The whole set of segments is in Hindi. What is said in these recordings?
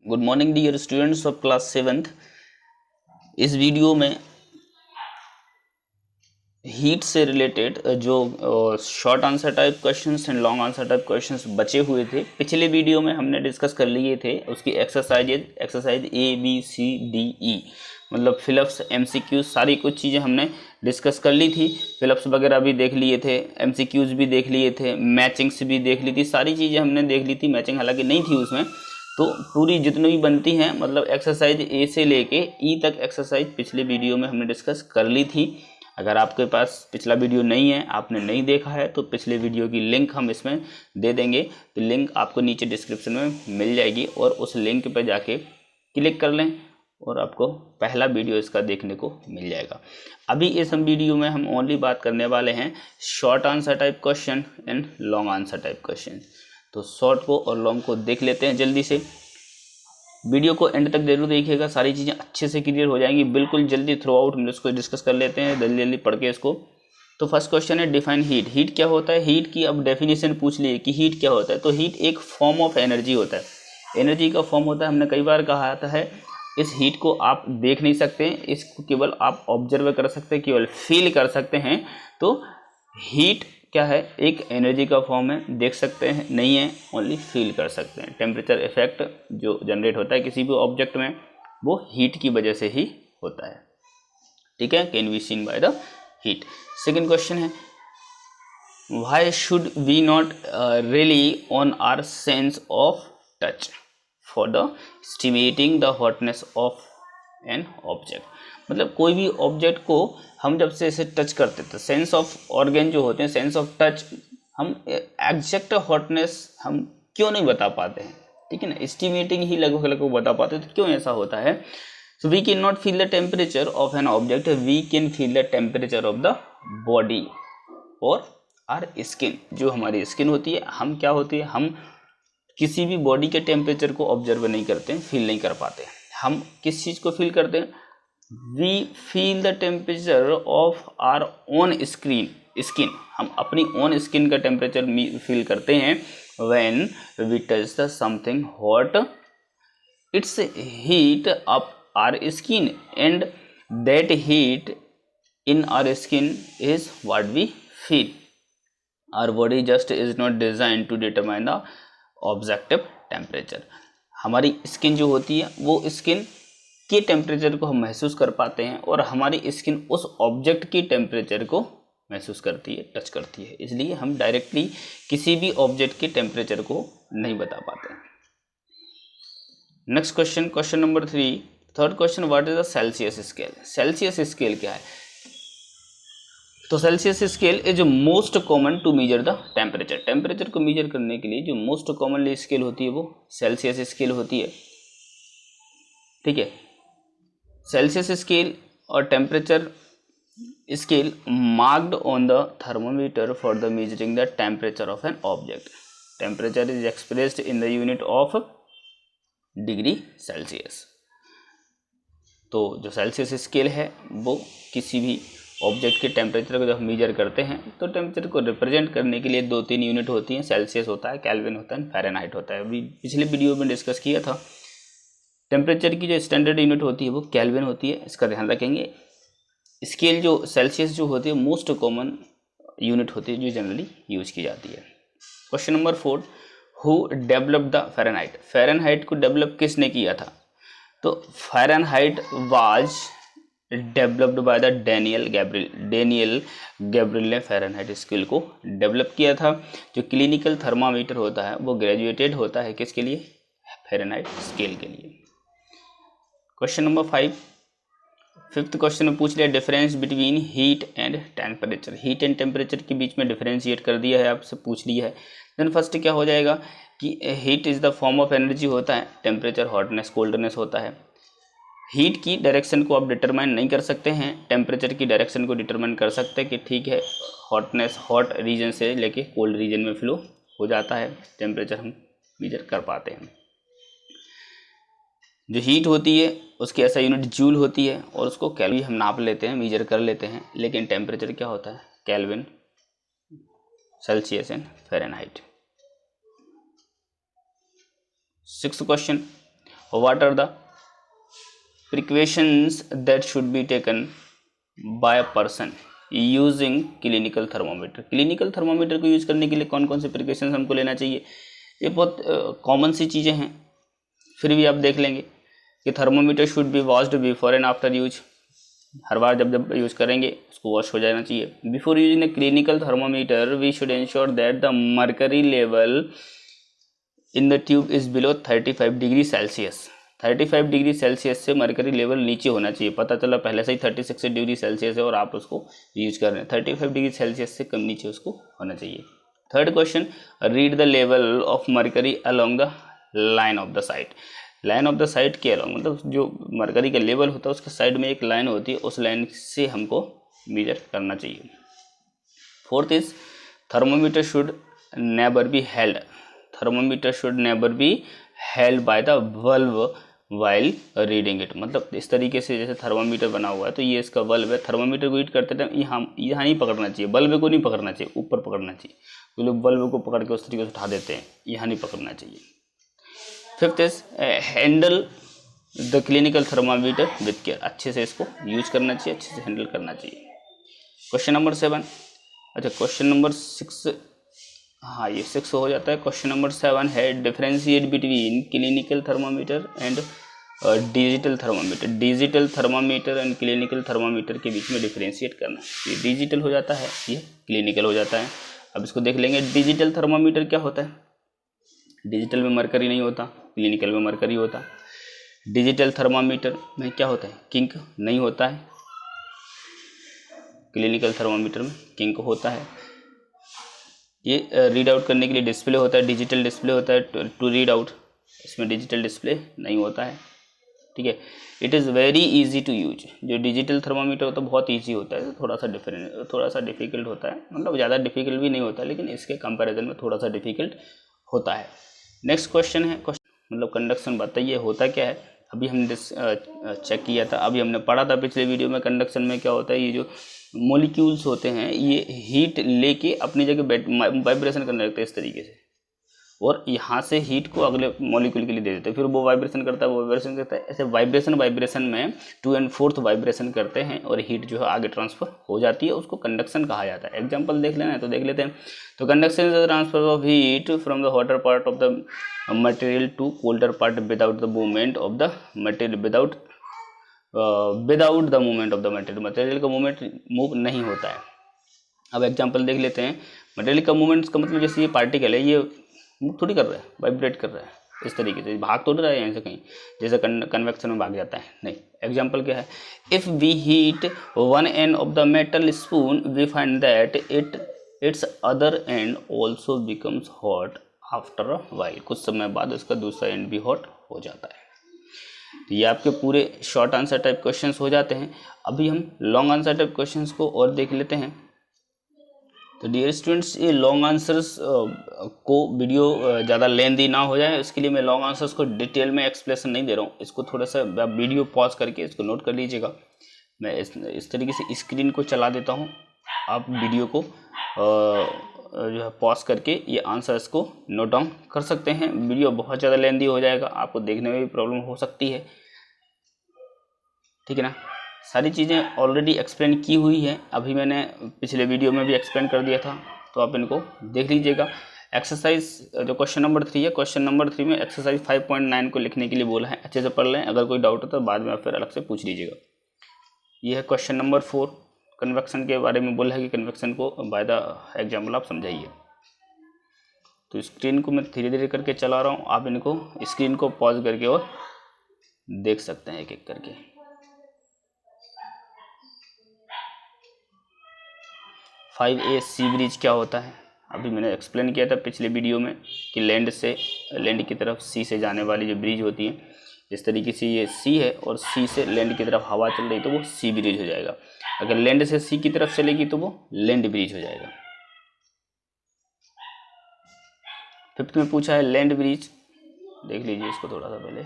Good morning dear students of class 7th। इस वीडियो में हीट से रिलेटेड जो short answer type questions and long answer type questions बचे हुए थे, पिछले वीडियो में हमने डिस्कस कर लिए थे। उसकी एक्सरसाइज ABCDE मतलब फिलअप्स, MCQs, सारी कुछ चीज़ें हमने डिस्कस कर ली थी। फिलअप्स वगैरह भी देख लिए थे, MCQs भी देख लिए थे, मैचिंग्स भी देख ली थी, सारी चीज़ें हमने देख ली थी। मैचिंग हालांकि नहीं थी उसमें, तो पूरी जितनी भी बनती हैं मतलब एक्सरसाइज A से लेके E तक एक्सरसाइज पिछले वीडियो में हमने डिस्कस कर ली थी। अगर आपके पास पिछला वीडियो नहीं है, आपने नहीं देखा है, तो पिछले वीडियो की लिंक हम इसमें दे देंगे। तो लिंक आपको नीचे डिस्क्रिप्शन में मिल जाएगी और उस लिंक पर जाके क्लिक कर लें और आपको पहला वीडियो इसका देखने को मिल जाएगा। अभी इस वीडियो में हम ओनली बात करने वाले हैं short answer type question and long answer type question. तो शॉर्ट को और लॉन्ग को देख लेते हैं जल्दी से। वीडियो को एंड तक जरूर देखिएगा, सारी चीज़ें अच्छे से क्लियर हो जाएंगी बिल्कुल जल्दी। थ्रू आउट हम इसको डिस्कस कर लेते हैं जल्दी जल्दी पढ़ के इसको। तो फर्स्ट क्वेश्चन है डिफाइन हीट। हीट क्या होता है? हीट की अब डेफिनेशन पूछ लिए कि हीट क्या होता है। तो हीट एक फॉर्म ऑफ एनर्जी होता है, एनर्जी का फॉर्म होता है। हमने कई बार कहा था है इस हीट को आप देख नहीं सकते, इसको केवल आप ऑब्जर्व कर सकते हैं, केवल फील कर सकते हैं। तो हीट क्या है? एक एनर्जी का फॉर्म है, देख सकते हैं नहीं है, ओनली फील कर सकते हैं। टेम्परेचर इफेक्ट जो जनरेट होता है किसी भी ऑब्जेक्ट में, वो हीट की वजह से ही होता है। ठीक है, can be seen by the heat. Second question है why should we not rely on our sense of touch for the estimating the hotness of an object. मतलब कोई भी ऑब्जेक्ट को हम जब से इसे टच करते थे, सेंस ऑफ ऑर्गन जो होते हैं, सेंस ऑफ टच, हम एग्जैक्ट हॉटनेस हम क्यों नहीं बता पाते हैं? ठीक है ना, एस्टिमेटिंग ही लगभग लगभग बता पाते हैं। तो क्यों ऐसा होता है? So we can not feel the temperature of an object, we can feel the temperature of the body और आर स्किन। जो हमारी स्किन होती है, हम क्या होती है, हम किसी भी बॉडी के टेम्परेचर को ऑब्जर्व नहीं करते हैं, फील नहीं कर पाते। हम किस चीज़ को फील करते हैं? We feel the temperature of our own skin. हम अपनी ओन स्किन का टेम्परेचर फील करते हैं when we touch the something hot, it's heat up our skin and that heat in our skin is what we feel. Our body just is not designed to determine the objective temperature. हमारी स्किन जो होती है वो स्किन के टेम्परेचर को हम महसूस कर पाते हैं और हमारी स्किन उस ऑब्जेक्ट की टेम्परेचर को महसूस करती है, टच करती है। इसलिए हम डायरेक्टली किसी भी ऑब्जेक्ट के टेम्परेचर को नहीं बता पाते। Next question, question number 3, third question, what is the Celsius scale. Celsius scale क्या है? तो Celsius scale is most common to measure the temperature. Temperature को मेजर करने के लिए जो मोस्ट कॉमनली स्केल होती है वो सेल्सियस स्केल होती है। ठीक है, सेल्सियस स्केल और temperature scale marked on the thermometer for the measuring the temperature of an object. Temperature is expressed in the unit of degree Celsius. तो जो सेल्सियस स्केल है वो किसी भी ऑब्जेक्ट के टेम्परेचर को जब हम मेजर करते हैं तो टेम्परेचर को रिप्रेजेंट करने के लिए 2-3 यूनिट होती हैं। सेल्सियस होता है, केल्विन होता है, फ़ारेनहाइट होता है। अभी पिछले वीडियो में डिस्कस किया था। टेम्परेचर की जो स्टैंडर्ड यूनिट होती है वो केल्विन होती है, इसका ध्यान रखेंगे। स्केल जो सेल्सियस जो होती है मोस्ट कॉमन यूनिट होती है जो जनरली यूज की जाती है। Question number 4, who develop the Fahrenheit. Fahrenheit को डेवलप किसने किया था? तो Fahrenheit was developed by the Daniel Gabriel ने फ़ारेनहाइट स्केल को डेवलप किया था। जो क्लिनिकल थर्मामीटर होता है वो ग्रेजुएटेड होता है किसके लिए? फ़ारेनहाइट स्केल के लिए। क्वेश्चन नंबर 5, फिफ्थ क्वेश्चन में पूछ लिया difference between heat and temperature. Heat and temperature के बीच में डिफरेंशिएट कर दिया है, आपसे पूछ लिया है। देन फर्स्ट क्या हो जाएगा कि heat is the form of energy होता है, टेम्परेचर हॉटनेस कोल्डनेस होता है। हीट की डायरेक्शन को आप डिटरमाइन नहीं कर सकते हैं, टेम्परेचर की डायरेक्शन को डिटरमाइन कर सकते हैं कि ठीक है हॉटनेस हॉट रीजन से लेके कोल्ड रीजन में फ्लो हो जाता है, टेम्परेचर हम मेजर कर पाते हैं। जो हीट होती है उसकी ऐसा यूनिट जूल होती है और उसको केल्विन हम नाप लेते हैं, मेजर कर लेते हैं। लेकिन टेम्परेचर क्या होता है? Kelvin, Celsius and Fahrenheit. Sixth question, what are the precautions that should be taken by a person using clinical thermometer. Clinical thermometer को यूज़ करने के लिए कौन कौन से प्रिकॉशंस हमको लेना चाहिए? ये बहुत कॉमन सी चीज़ें हैं, फिर भी आप देख लेंगे कि thermometer should be washed before and after use. हर बार जब यूज़ करेंगे उसको वॉश हो जाना चाहिए। Before using the clinical thermometer we should ensure that the mercury level in the tube is below 35 degree Celsius. 35 degree Celsius से मर्करी लेवल नीचे होना चाहिए। पता चला पहले से ही 36 डिग्री सेल्सियस है और आप उसको यूज कर रहे हैं, 35 डिग्री सेल्सियस से कम नीचे उसको होना चाहिए। Third question, read the level of mercury along the line of the site. Line of the site के अलोंग मतलब जो मर्करी का लेवल होता है उसके साइड में एक लाइन होती है, उस लाइन से हमको मेजर करना चाहिए। Fourth is thermometer should never be held. Thermometer should never be held by the bulb while reading it. मतलब इस तरीके से जैसे थर्मोमीटर बना हुआ है तो ये इसका बल्ब है, थर्मोमीटर को हीट करते टाइम यहाँ नहीं पकड़ना चाहिए, बल्ब को नहीं पकड़ना चाहिए, ऊपर पकड़ना चाहिए। तो लोग बल्ब को पकड़ के उस तरीके से उठा देते हैं, यहाँ नहीं पकड़ना चाहिए। Fifth is handle the clinical thermometer with care. अच्छे से इसको यूज करना चाहिए, अच्छे से हैंडल करना चाहिए। क्वेश्चन नंबर 7, अच्छा क्वेश्चन नंबर 6, हाँ ये 6 हो जाता है। क्वेश्चन नंबर 7 है differentiate between clinical thermometer and digital thermometer. Digital thermometer and clinical thermometer के बीच में डिफरेंशिएट करना। ये डिजिटल हो जाता है, ये क्लिनिकल हो जाता है। अब इसको देख लेंगे। डिजिटल थर्मामीटर क्या होता है? डिजिटल में मरकरी नहीं होता, क्लिनिकल में मरकरी होता। डिजिटल थर्मामीटर में क्या होता है? किंक नहीं होता है, क्लिनिकल थर्मामीटर में किंक होता है। ये रीड आउट करने के लिए डिस्प्ले होता है, डिजिटल डिस्प्ले होता है टू रीड आउट, इसमें डिजिटल डिस्प्ले नहीं होता है। ठीक है, it is very easy to use. जो डिजिटल थर्मामीटर होता है बहुत इजी होता है, थोड़ा सा डिफिकल्ट होता है, मतलब ज़्यादा डिफिकल्ट भी नहीं होता लेकिन इसके कंपैरिजन में थोड़ा सा डिफिकल्ट होता है। नेक्स्ट क्वेश्चन है, मतलब कंडक्शन बताइए होता क्या है। अभी हमने चेक किया था, अभी हमने पढ़ा था पिछले वीडियो में कंडक्शन में क्या होता है। ये जो मॉलिक्यूल्स होते हैं ये हीट लेके अपनी जगह वाइब्रेशन करने लगते हैं इस तरीके से, और यहाँ से हीट को अगले मॉलिक्यूल के लिए दे देते हैं, फिर वो वाइब्रेशन करता है, वो वाइब्रेशन करता है। ऐसे वाइब्रेशन में 2/4 वाइब्रेशन करते हैं और हीट जो है आगे ट्रांसफर हो जाती है, उसको कंडक्शन कहा जाता है। एग्जांपल देख लेना है तो देख लेते हैं। तो conduction is the transfer of heat from the hotter part of the material to colder part without the movement of the material, without the movement of the material. Material का मूवमेंट मूव नहीं होता है। अब एग्जाम्पल देख लेते हैं। मटेरियल का मूवमेंट का मतलब जैसे ये पार्टिकल है, ये मूव थोड़ी कर रहा है, वाइब्रेट कर रहा है इस तरीके से, भाग तो नहीं रहा है यहाँ से कहीं, जैसे कन्वेक्शन में भाग जाता है, नहीं। एग्जाम्पल क्या है? If we heat one end of the metal spoon we find that its other end also becomes hot after a while. कुछ समय बाद उसका दूसरा एंड भी हॉट हो जाता है। तो ये आपके पूरे शॉर्ट आंसर टाइप क्वेश्चंस हो जाते हैं। अभी हम लॉन्ग आंसर टाइप क्वेश्चंस को और देख लेते हैं। तो डियर स्टूडेंट्स, ये लॉन्ग आंसर्स को वीडियो ज़्यादा लेंदी ना हो जाए, इसके लिए मैं लॉन्ग आंसर्स को डिटेल में एक्सप्लेनेशन नहीं दे रहा हूँ। इसको थोड़ा सा वीडियो पॉज करके इसको नोट कर लीजिएगा। मैं इस तरीके से स्क्रीन को चला देता हूँ, आप वीडियो को जो है पॉज करके ये आंसर्स को नोट डाउन कर सकते हैं। वीडियो बहुत ज़्यादा लेंदी हो जाएगा, आपको देखने में भी प्रॉब्लम हो सकती है, ठीक है ना। सारी चीज़ें ऑलरेडी एक्सप्लेन की हुई है, अभी मैंने पिछले वीडियो में भी एक्सप्लेन कर दिया था, तो आप इनको देख लीजिएगा। एक्सरसाइज जो क्वेश्चन नंबर 3 है, क्वेश्चन नंबर 3 में एक्सरसाइज 5.9 को लिखने के लिए बोला है, अच्छे से पढ़ लें। अगर कोई डाउट हो तो बाद में आप फिर अलग से पूछ लीजिएगा। ये है क्वेश्चन नंबर 4, कन्वेक्शन के बारे में बोला है कि कन्वेक्शन को बाय द एग्जाम्पल आप समझाइए। तो स्क्रीन को मैं धीरे धीरे करके चला रहा हूँ, आप इनको स्क्रीन को पॉज करके और देख सकते हैं एक एक करके। 5A सी ब्रिज क्या होता है, अभी मैंने एक्सप्लेन किया था पिछले वीडियो में कि लैंड की तरफ सी से जाने वाली जो ब्रिज होती है, इस तरीके से ये सी है और सी से लैंड की तरफ हवा चल रही तो वो सी ब्रिज हो जाएगा। अगर लैंड से सी की तरफ चलेगी तो वो लैंड ब्रिज हो जाएगा। 5th में पूछा है लैंड ब्रिज, देख लीजिए इसको थोड़ा सा पहले।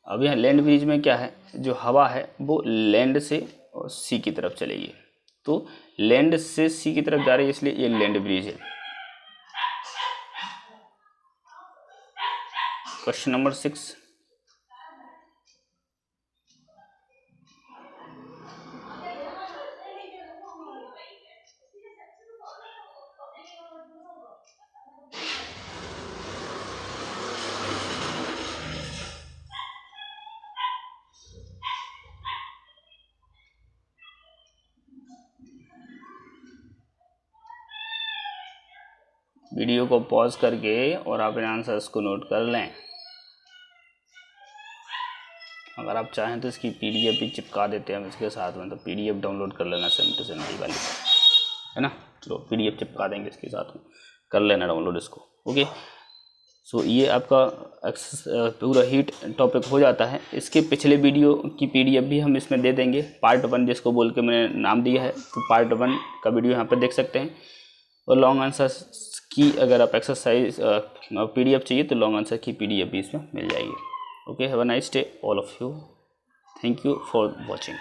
अब यहाँ लैंड ब्रिज में क्या है, जो हवा है वो लैंड से और सी की तरफ चलेगी, तो लैंड से सी की तरफ जा रही है इसलिए ये लैंड ब्रिज है। Question number 6। वीडियो को पॉज करके और आप इन आंसर्स को नोट कर लें। अगर आप चाहें तो इसकी पीडीएफ भी चिपका देते हैं हम इसके साथ में, तो पीडीएफ डाउनलोड कर लेना सेम टू सेम वाली, है ना। चलो पीडीएफ चिपका देंगे इसके साथ में, कर लेना डाउनलोड इसको। ओके, सो ये आपका पूरा हीट टॉपिक हो जाता है। इसके पिछले वीडियो की पीडीएफ भी हम इसमें दे देंगे, पार्ट 1 जिसको बोल के मैंने नाम दिया है, तो पार्ट 1 का वीडियो यहाँ पर देख सकते हैं। और लॉन्ग आंसर की अगर आप एक्सरसाइज पीडीएफ चाहिए तो लॉन्ग आंसर की पीडीएफ भी इसमें मिल जाएगी। Okay, have a nice day all of you, thank you for watching.